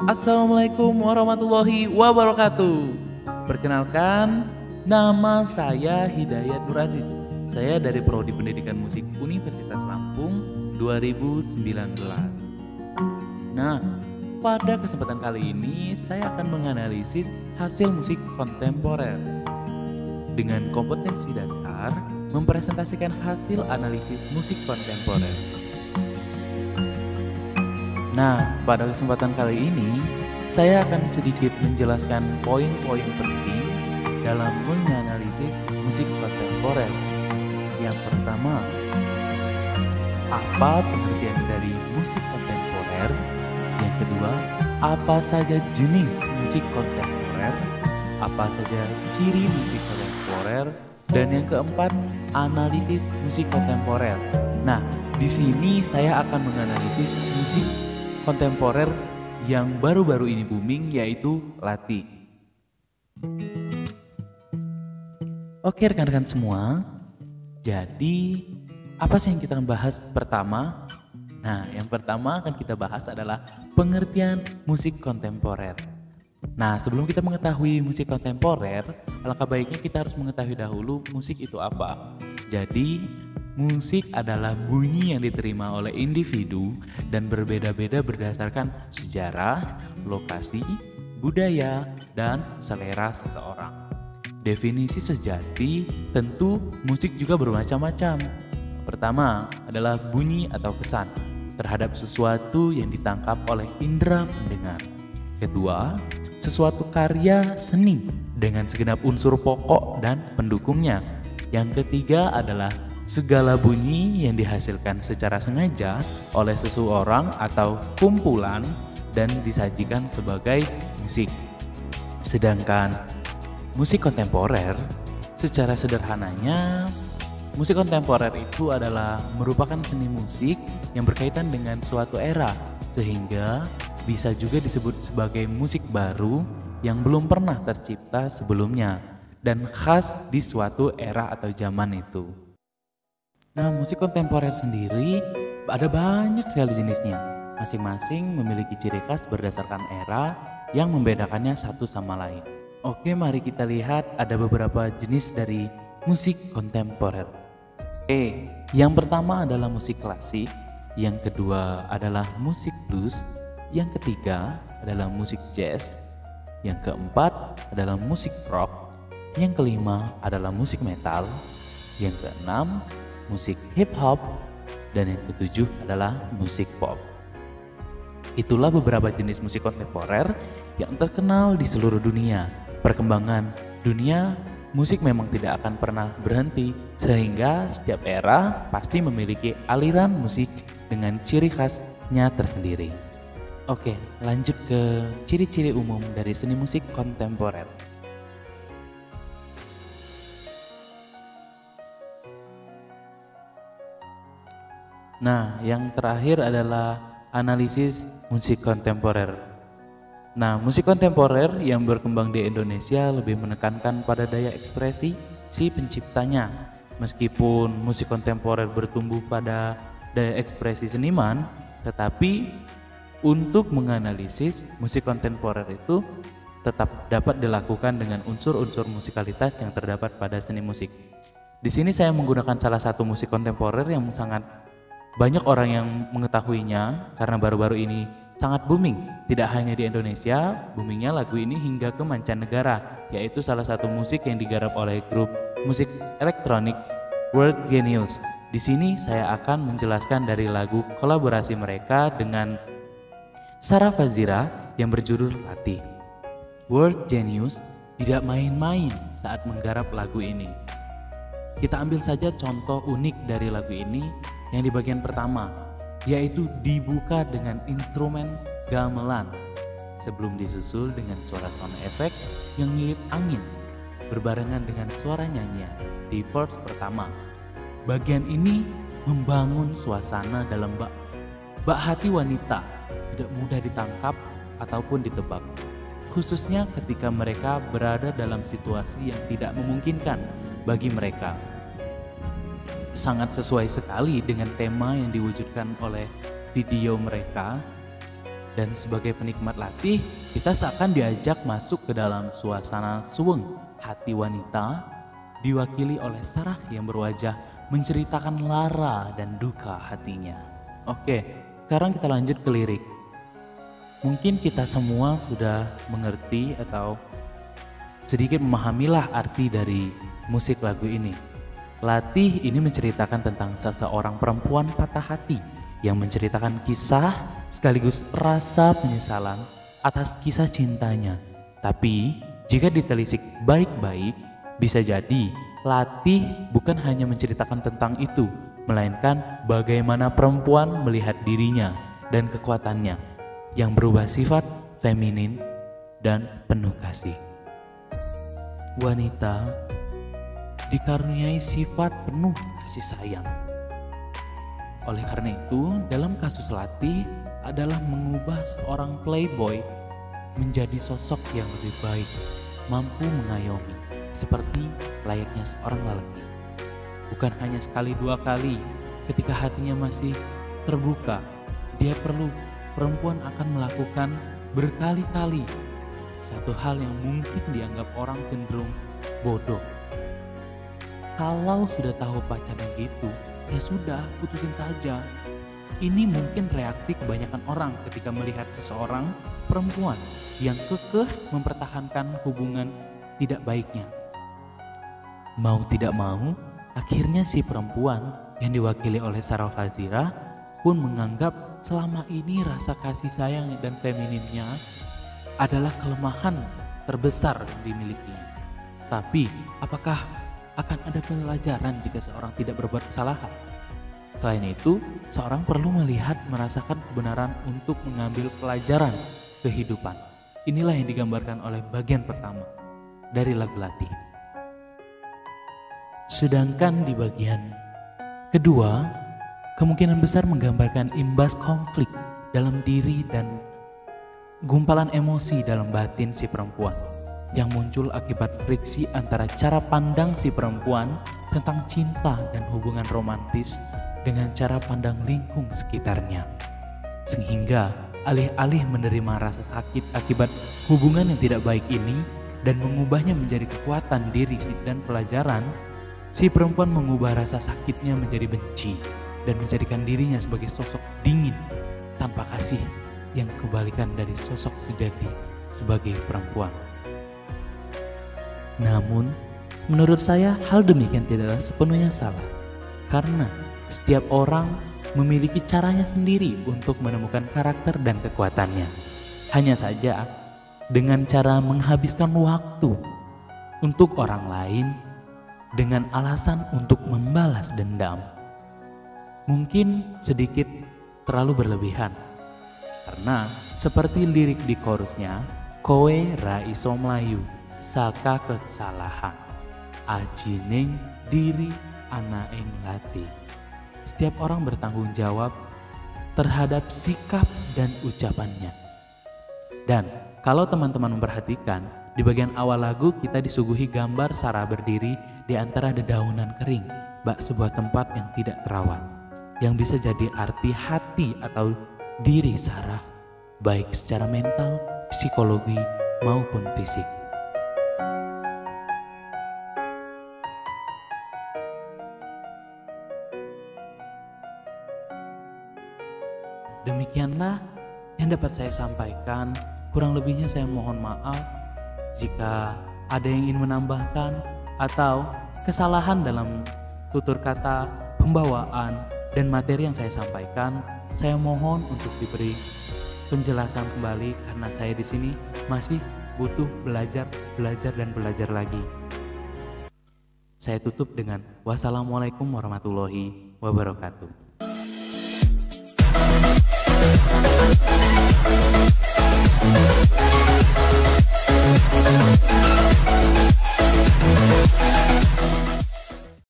Assalamualaikum warahmatullahi wabarakatuh. Perkenalkan, nama saya Hidayat Nur Aziz. Saya dari Prodi Pendidikan Musik Universitas Lampung 2019. Nah, pada kesempatan kali ini saya akan menganalisis hasil musik kontemporer dengan kompetensi dasar mempresentasikan hasil analisis musik kontemporer. Nah, pada kesempatan kali ini saya akan sedikit menjelaskan poin-poin penting dalam menganalisis musik kontemporer. Yang pertama, apa pengertian dari musik kontemporer? Yang kedua, apa saja jenis musik kontemporer? Apa saja ciri musik kontemporer? Dan yang keempat, analisis musik kontemporer. Nah, di sini saya akan menganalisis musik kontemporer yang baru-baru ini booming, yaitu Latin. Oke rekan-rekan semua, jadi apa sih yang kita bahas pertama? Nah, yang pertama akan kita bahas adalah pengertian musik kontemporer. Nah, sebelum kita mengetahui musik kontemporer, alangkah baiknya kita harus mengetahui dahulu musik itu apa. Jadi, musik adalah bunyi yang diterima oleh individu dan berbeda-beda berdasarkan sejarah, lokasi, budaya, dan selera seseorang. Definisi sejati, tentu musik juga bermacam-macam. Pertama adalah bunyi atau kesan terhadap sesuatu yang ditangkap oleh indera pendengar. Kedua, sesuatu karya seni dengan segenap unsur pokok dan pendukungnya. Yang ketiga adalah segala bunyi yang dihasilkan secara sengaja oleh seseorang atau kumpulan dan disajikan sebagai musik. Sedangkan musik kontemporer, secara sederhananya, musik kontemporer itu adalah merupakan seni musik yang berkaitan dengan suatu era, sehingga bisa juga disebut sebagai musik baru yang belum pernah tercipta sebelumnya dan khas di suatu era atau zaman itu. Nah, musik kontemporer sendiri ada banyak sekali jenisnya. Masing-masing memiliki ciri khas berdasarkan era yang membedakannya satu sama lain. Oke, mari kita lihat ada beberapa jenis dari musik kontemporer. Yang pertama adalah musik klasik, yang kedua adalah musik blues, yang ketiga adalah musik jazz, yang keempat adalah musik rock, yang kelima adalah musik metal, yang keenam musik hip hop, dan yang ketujuh adalah musik pop. Itulah beberapa jenis musik kontemporer yang terkenal di seluruh dunia. Perkembangan dunia musik memang tidak akan pernah berhenti, sehingga setiap era pasti memiliki aliran musik dengan ciri khasnya tersendiri. Oke, lanjut ke ciri-ciri umum dari seni musik kontemporer. Nah, yang terakhir adalah analisis musik kontemporer. Nah, musik kontemporer yang berkembang di Indonesia lebih menekankan pada daya ekspresi si penciptanya. Meskipun musik kontemporer bertumbuh pada daya ekspresi seniman, tetapi untuk menganalisis musik kontemporer itu tetap dapat dilakukan dengan unsur-unsur musikalitas yang terdapat pada seni musik. Di sini saya menggunakan salah satu musik kontemporer yang sangat banyak orang yang mengetahuinya karena baru-baru ini sangat booming. Tidak hanya di Indonesia, boomingnya lagu ini hingga ke mancanegara, yaitu salah satu musik yang digarap oleh grup musik elektronik World Genius. Di sini saya akan menjelaskan dari lagu kolaborasi mereka dengan Sarah Fazira yang berjudul Latih. World Genius tidak main-main saat menggarap lagu ini. Kita ambil saja contoh unik dari lagu ini yang di bagian pertama, yaitu dibuka dengan instrumen gamelan sebelum disusul dengan suara sound effect yang mirip angin berbarengan dengan suara nyanyian di verse pertama. Bagian ini membangun suasana dalam bak hati wanita, tidak mudah ditangkap ataupun ditebak, khususnya ketika mereka berada dalam situasi yang tidak memungkinkan bagi mereka. Sangat sesuai sekali dengan tema yang diwujudkan oleh video mereka Dan sebagai penikmat latih, kita seakan diajak masuk ke dalam suasana suweng hati wanita, diwakili oleh Sarah yang berwajah menceritakan lara dan duka hatinya. Oke, sekarang kita lanjut ke lirik. Mungkin kita semua sudah mengerti atau sedikit memahamilah arti dari musik lagu ini. Latih ini menceritakan tentang seseorang perempuan patah hati yang menceritakan kisah sekaligus rasa penyesalan atas kisah cintanya. Tapi jika ditelisik baik-baik, bisa jadi Latih bukan hanya menceritakan tentang itu, melainkan bagaimana perempuan melihat dirinya dan kekuatannya yang berubah sifat feminin dan penuh kasih. Wanita dikaruniai sifat penuh kasih sayang. Oleh karena itu, dalam kasus Latih adalah mengubah seorang playboy menjadi sosok yang lebih baik, mampu mengayomi, seperti layaknya seorang lelaki. Bukan hanya sekali dua kali, ketika hatinya masih terbuka, dia perempuan akan melakukan berkali-kali satu hal yang mungkin dianggap orang cenderung bodoh. Kalau sudah tahu pacarnya gitu, ya sudah, putusin saja. Ini mungkin reaksi kebanyakan orang ketika melihat seseorang perempuan yang kekeh mempertahankan hubungan tidak baiknya. Mau tidak mau, akhirnya si perempuan yang diwakili oleh Sarah Fazira pun menganggap selama ini rasa kasih sayang dan femininnya adalah kelemahan terbesar yang dimilikinya. Tapi, apakah akan ada pelajaran jika seorang tidak berbuat kesalahan? Selain itu, seorang perlu merasakan kebenaran untuk mengambil pelajaran kehidupan. Inilah yang digambarkan oleh bagian pertama dari lagu Latih. Sedangkan di bagian kedua, kemungkinan besar menggambarkan imbas konflik dalam diri dan gumpalan emosi dalam batin si perempuan yang muncul akibat friksi antara cara pandang si perempuan tentang cinta dan hubungan romantis dengan cara pandang lingkung sekitarnya. Sehingga alih-alih menerima rasa sakit akibat hubungan yang tidak baik ini dan mengubahnya menjadi kekuatan diri dan pelajaran, si perempuan mengubah rasa sakitnya menjadi benci dan menjadikan dirinya sebagai sosok dingin tanpa kasih yang kebalikan dari sosok sejati sebagai perempuan. Namun, menurut saya hal demikian tidaklah sepenuhnya salah, karena setiap orang memiliki caranya sendiri untuk menemukan karakter dan kekuatannya. Hanya saja dengan cara menghabiskan waktu untuk orang lain dengan alasan untuk membalas dendam mungkin sedikit terlalu berlebihan, karena seperti lirik di chorusnya, kowe ra iso mlayu saka kesalahan ajining diri ana ing Latih. Setiap orang bertanggung jawab terhadap sikap dan ucapannya. Dan kalau teman-teman memperhatikan, di bagian awal lagu kita disuguhi gambar Sarah berdiri di antara dedaunan kering, bak sebuah tempat yang tidak terawat, yang bisa jadi arti hati atau diri Sarah, baik secara mental, psikologi, maupun fisik. Demikianlah yang dapat saya sampaikan. Kurang lebihnya saya mohon maaf jika ada yang ingin menambahkan atau kesalahan dalam tutur kata, pembawaan, dan materi yang saya sampaikan. Saya mohon untuk diberi penjelasan kembali karena saya di sini masih butuh belajar dan belajar lagi. Saya tutup dengan wassalamualaikum warahmatullahi wabarakatuh.